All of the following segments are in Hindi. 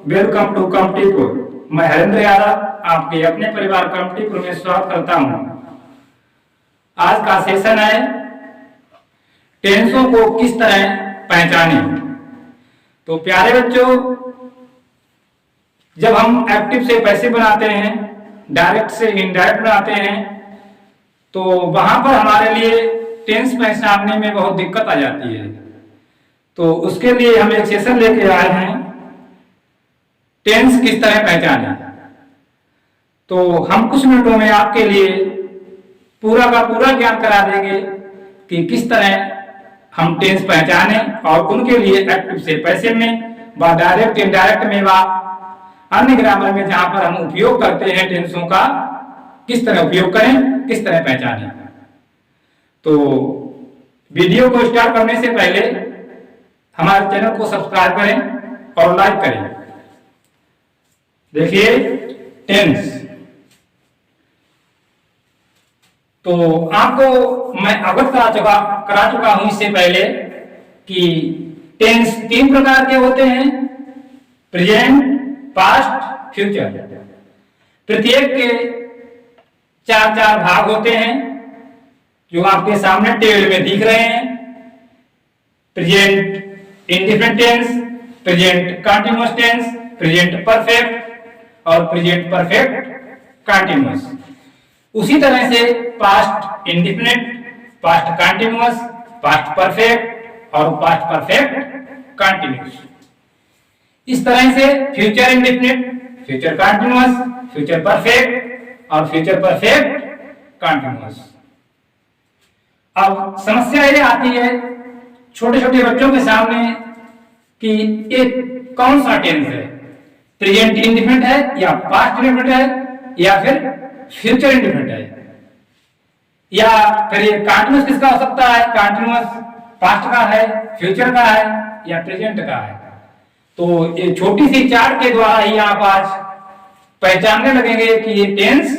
Welcome to कम्पटीपुर। मैं हरेंद्र यादव आपके अपने परिवार कम्पटीपुर में स्वागत करता हूं। आज का सेशन है टेंसों को किस तरह पहचानें। तो प्यारे बच्चों, जब हम एक्टिव से पैसिव बनाते हैं, डायरेक्ट से इनडायरेक्ट बनाते हैं, तो वहां पर हमारे लिए टेंस पहचानने में बहुत दिक्कत आ जाती है। तो उसके लिए हम एक सेशन लेके आए हैं, टेंस किस तरह पहचाने। तो हम कुछ मिनटों में आपके लिए पूरा का पूरा ज्ञान करा देंगे कि किस तरह हम टेंस पहचाने और उनके लिए एक्टिव से पैसिव में व डायरेक्ट इनडायरेक्ट में व अन्य ग्रामर में जहां पर हम उपयोग करते हैं टेंसों का, किस तरह उपयोग करें, किस तरह पहचानें। तो वीडियो को स्टार्ट करने से पहले हमारे चैनल को सब्सक्राइब करें और लाइक करें। देखिए टेंस, तो आपको मैं अवगत करा चुका हूं इससे पहले कि टेंस तीन प्रकार के होते हैं, प्रेजेंट, पास्ट, फ्यूचर। प्रत्येक के चार चार भाग होते हैं जो आपके सामने टेबल में दिख रहे हैं। Present indefinite tense, present continuous tense, present perfect और प्रेजेंट परफेक्ट कंटीन्यूअस। उसी तरह से past indefinite, past continuous, past perfect और पास्ट परफेक्ट कंटीन्यूअस। इस तरह से future indefinite, future continuous, future perfect और फ्यूचर परफेक्ट कंटीन्यूअस। अब समस्या ये आती है छोटे छोटे बच्चों के सामने कि एक कौन सा टेंस है, प्रेजेंट इंडिफिनिट है या पास्ट इंडिफिनिट है या फिर फ्यूचर इंडिफिनिट है, या फिर ये कंटीन्यूअस किसका हो सकता है, कंटीन्यूअस पास्ट का है, फ्यूचर का है या प्रेजेंट का है। तो ये छोटी सी चार्ट के द्वारा ही आप आज पहचानने लगेंगे कि ये टेंस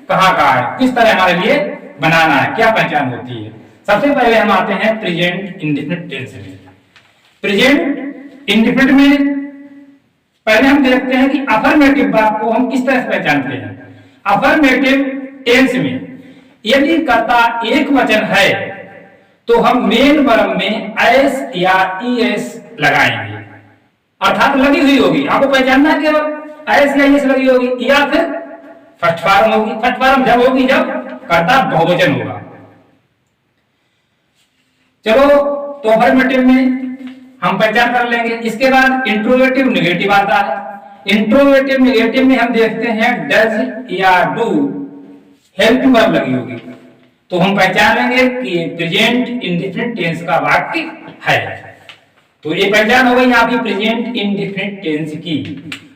कहाँ का है, किस तरह हमारे लिए बनाना है, क्या पहचान होती है। सबसे पहले हम आते हैं प्रेजेंट इंडिफिनिट टेंस में। प्रेजेंट इंडिफिनिट में पहले हम देखते हैं कि अफर्मेटिव वर्ब को हम किस तरह से पहचानते हैं। अफर्मेटिव टेंस में यदि कर्ता एक वचन है तो हम मेन वर्ब में एस या ईएस लगाएंगे, अर्थात लगी हुई होगी। आपको पहचानना है केवल एस या ईएस लगी होगी, या फिर फर्स्ट फॉर्म होगी। फर्स्ट फॉर्म जब होगी जब कर्ता बहुवचन होगा। चलो, तो अफर्मेटिव में हम पहचान कर लेंगे। इसके बाद इंट्रोगेटिव नेगेटिव आता है। इंट्रोगेटिव नेगेटिव में हम देखते हैं डज या डू हेल्पिंग वर्ब लगी होगी, तो हम पहचान लेंगे कि प्रेजेंट इंडिफिनिट टेंस का वाक्य है। तो ये पहचान हो गई आपकी प्रेजेंट इंडिफिनिट टेंस की।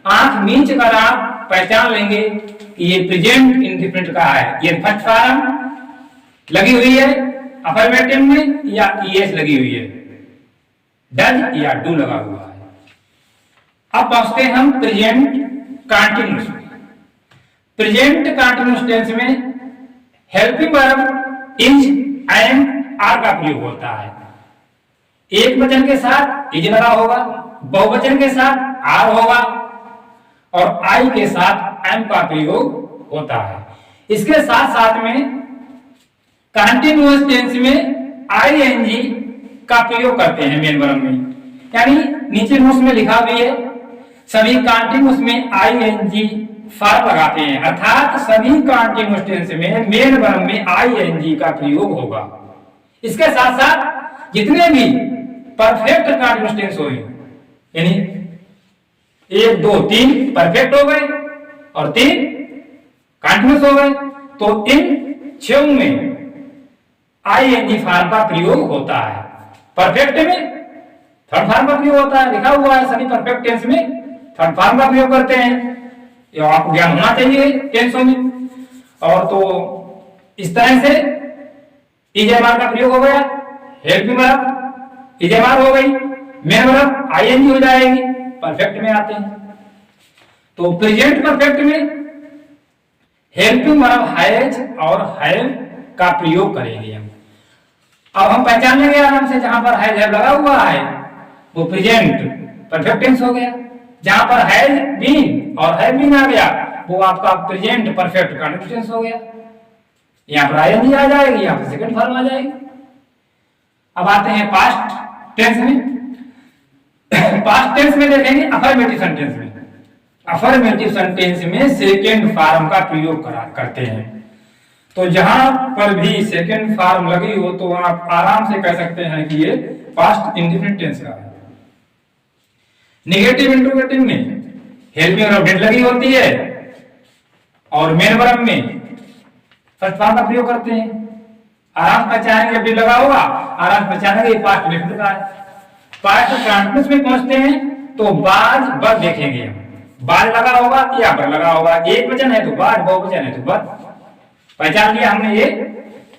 आंख मींच कर आप पहचान लेंगे कि ये प्रेजेंट इंडिफिनिट का है। ये फर्स्ट फॉर्म लगी हुई है अफर्मेटिव में या ईएस लगी हुई है, डज या डू लगा हुआ है। अब पहुंचते हैं हम प्रेजेंट कंटीन्यूअस में। प्रेजेंट कंटीन्यूअस टेंस में helping verb is, am, are का प्रयोग होता है। एक वचन के साथ इज लगा होगा, बहुवचन के साथ आर होगा और आई के साथ एम का प्रयोग होता है। इसके साथ साथ में कंटीन्यूअस टेंस में आईएनजी का प्रयोग करते हैं मेन वर्ब में, यानी नीचे नोट्स में लिखा भी है सभी कंटीन्यूअस में आईएनजी फॉर्म लगाते हैं, अर्थात सभी कंटीन्यूअस टेंस में मेन वर्ब में आईएनजी का प्रयोग होगा। इसके साथ साथ जितने भी परफेक्ट कंटीन्यूअस टेंस होंगे, यानी 1 2 3 परफेक्ट हो गए और 3 कंटीन्यूअस हो गए, तो इन 6 में आईएनजी फॉर्म का प्रयोग होता है। परफेक्ट में थर्ड फॉर्म का प्रयोग होता है, लिखा हुआ है सभी परफेक्ट टेंस में थर्ड फॉर्म का प्रयोग करते हैं। ये आपको ज्ञान होना चाहिए टेंसों में। और तो इस तरह से इजेमार का प्रयोग हो गया, हेल्पिंग वर्ब इजेमार हो गई, मेन वर्ब आईएनजी हो जाएगी, परफेक्ट में आते हैं। तो प्रेजेंट परफेक्ट में हेल्पिंग वर्ब हैज और हैव का प्रयोग करेंगे हम। अब हम पहचान लेंगे आराम से, जहां पर हैज लगा हुआ है वो प्रेजेंट परफेक्ट टेंस हो गया। जहां पर हैज बीन और हैव बीन आ गया वो आपका प्रेजेंट परफेक्ट कंटीन्यूअस टेंस हो गया। यहां पर आईएनजी आ जाएगी, यहां पर सेकंड फॉर्म आ जाएगी। अब आते हैं पास्ट टेंस में। पास्ट टेंस में देखेंगे अफर्मेटिव सेंटेंस में। अफर्मेटिव सेंटेंस में सेकंड फॉर्म का प्रयोग करते हैं। तो जहां पर भी सेकंड फॉर्म लगी हो तो आप आराम से कह सकते हैं कि ये पास्ट इंडेफिनिट टेंस का है। नेगेटिव इंट्रोगेटिव में हेल्पिंग और ऑब्जेक्ट लगी होती है और मेन वर्ब में फर्स्ट फॉर्म का प्रयोग करते हैं। आराम पहचानेंगे भी लगा होगा, आराम पहचानेंगे पास्ट इंडेफिनिट का है। पास्ट कंटीन्यूअस में पहुंचते हैं तो बाज बर देखेंगे हम। बाज लगा होगा या बर लगा होगा, एक वचन है तो बाज, बहुवचन है तो बर। पहचान लिया हमने, ये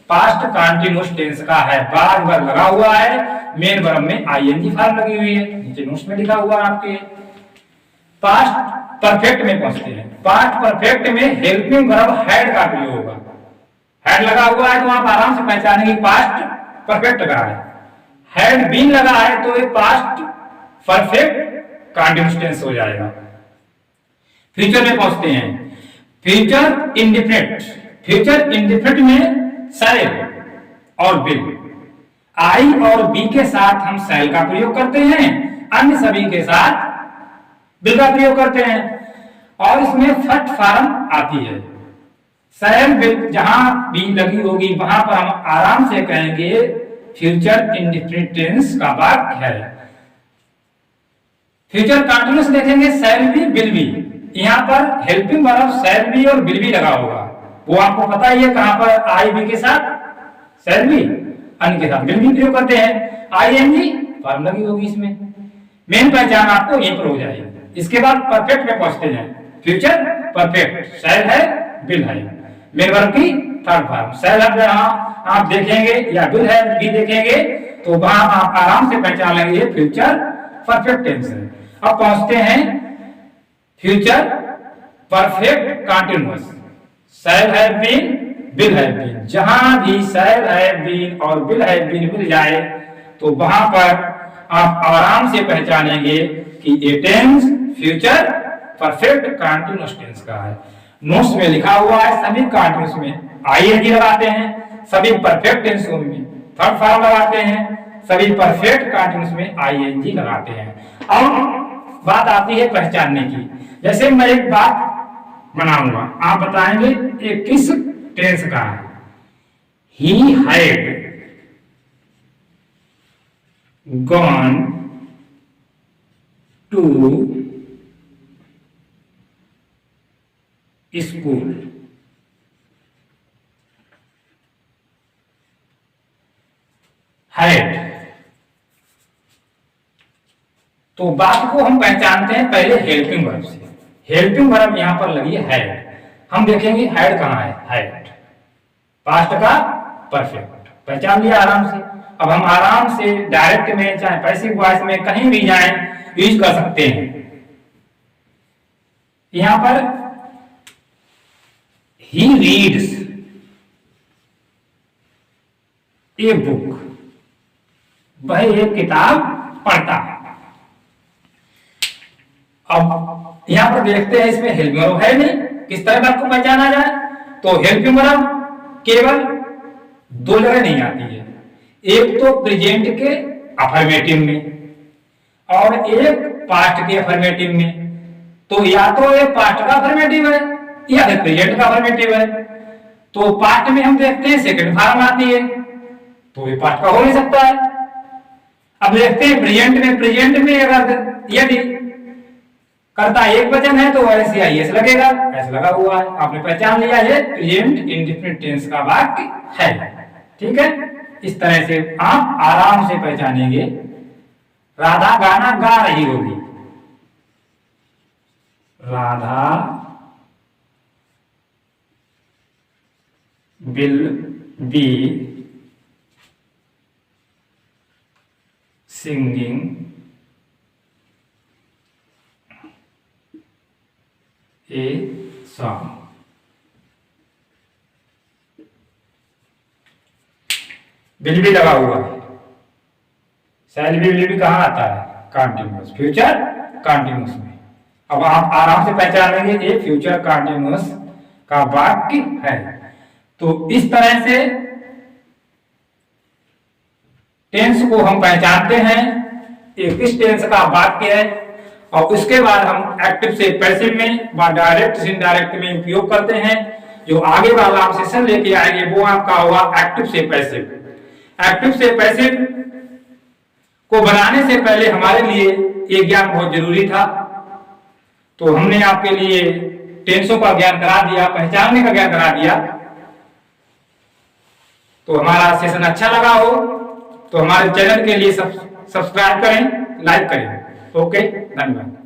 पास्ट कंटीन्यूअस टेंस का है। बाज बर लगा हुआ है, मेन वर्ब में आईएनजी फॉर्म लगी हुई है, नीचे नोट्स में लिखा हुआ है आपके। पास्ट परफेक्ट में पहुंचते हैं। पास्ट परफेक्ट में हेल्पिंग वर्ब हैड का प्रयोग होगा। हैड लगा हुआ है तो आप आराम से पहचानेंगे पास्ट परफेक्ट का है। हैड बीन लगा है तो ये पास्ट परफेक्ट कंटीन्यूअस टेंस हो जाएगा। फ्यूचर में पहुंचते हैं। Future indefinite. फ्यूचर इंडेफिनिट में शैल और विल, आई और बी के साथ हम शैल का प्रयोग करते हैं, अन्य सभी के साथ विल का प्रयोग करते हैं और इसमें फर्स्ट फॉर्म आती है। शैल विल जहां बी लगी होगी वहां पर हम आराम से कहेंगे फ्यूचर इंडेफिनिट टेंस का वाक्य है। फ्यूचर कंटीन्यूअस देखेंगे शैल बी विल बी, यहां पर हेल्पिंग वर्ब शैल बी और विल बी लगा होगा। वो आपको पता ही है कहां पर आई बी के साथ शैल बी, अन्य के साथ विल बी प्रयोग करते हैं। आईएनजी फॉर्म लगी होगी इसमें। मेन पहचान आपको यहीं पर हो जाएगी। इसके बाद परफेक्ट में पहुंचते हैं। फ्यूचर परफेक्ट, शैल है विल है, मेन वर्ब की थर्ड फॉर्म। शैल है जहां आप देखेंगे या विल है भी देखेंगे तो वहां आप आराम से पहचान लेंगे फ्यूचर परफेक्ट टेंस है। अब पहुंचते हैं future perfect continuous. Shall have been, will have been, जहां भी शैल हैव बीन और विल हैव बीन मिल जाए तो वहां पर आप आराम से पहचानेंगे कि ये tense future perfect continuous tense का है। नोट्स में लिखा हुआ है सभी कंटीन्यूअस में आईएनजी लगाते हैं, सभी परफेक्ट टेंस में थर्ड फॉर्म लगाते हैं, सभी परफेक्ट कंटीन्यूअस में आईएनजी लगाते हैं। अब बात आती है पहचानने की। जैसे मैं एक बात बनाऊंगा, आप बताएंगे ये किस टेंस का है। He had gone to school. Had, तो बात को हम पहचानते हैं पहले हेल्पिंग वर्ब से। हेल्पिंग वर्ब यहां पर लगी है हैड। हम देखेंगे हैड कहां है। हैड पास्ट का परफेक्ट, पहचान लिया आराम से। अब हम आराम से डायरेक्ट में चाहे पैसिव वॉइस में कहीं भी जाएं यूज कर सकते हैं। यहां पर ही रीड्स ए बुक, वह एक किताब पढ़ता है। अब यहां पर देखते हैं इसमें हेल्पिंग वर्ब है नहीं, किस तरह का आपको पहचाना जाए। तो हेल्पिंग वर्ब केवल दो जगह नहीं आती है, एक तो प्रेजेंट के अफर्मेटिव में और एक पास्ट के अफर्मेटिव में। तो या तो ये पास्ट का अफर्मेटिव है या फिर प्रेजेंट का अफर्मेटिव है। तो पास्ट में हम देखते हैं सेकंड फॉर्म आती है तो ये पास्ट का हो नहीं सकता है। अब देखते हैं प्रेजेंट में अगर यदि करता एक वचन है तो ऐसे आईएस लगेगा, ऐसे लगा हुआ है। आपने पहचान लिया है प्रेजेंट इंडेफिनिट टेंस का वाक्य है। ठीक है, इस तरह से आप आराम से पहचानेंगे। राधा गाना गा रही होगी, Radha will be singing a song. Will be लगा हुआ है, शैल बी विल बी कहां आता है? कंटीन्यूअस, फ्यूचर कंटीन्यूअस में। अब आप आराम से पहचान लेंगे ये फ्यूचर कंटिन्यूअस का वाक्य है। तो इस तरह से टेंस को हम पहचानते हैं, ये किस टेंस का वाक्य है, और उसके बाद हम एक्टिव से पैसिव में व डायरेक्ट से इनडायरेक्ट में उपयोग करते हैं। जो आगे वाला आप सेशन लेके आएंगे वो आपका होगा एक्टिव से पैसिव। एक्टिव से पैसिव को बनाने से पहले हमारे लिए ये ज्ञान बहुत जरूरी था। तो हमने आपके लिए टेंसों का ज्ञान करा दिया, पहचानने का ज्ञान करा दिया। तो हमारा सेशन अच्छा लगा हो तो हमारे चैनल के लिए सब्सक्राइब करें, लाइक करें। ओके, धन्यवाद।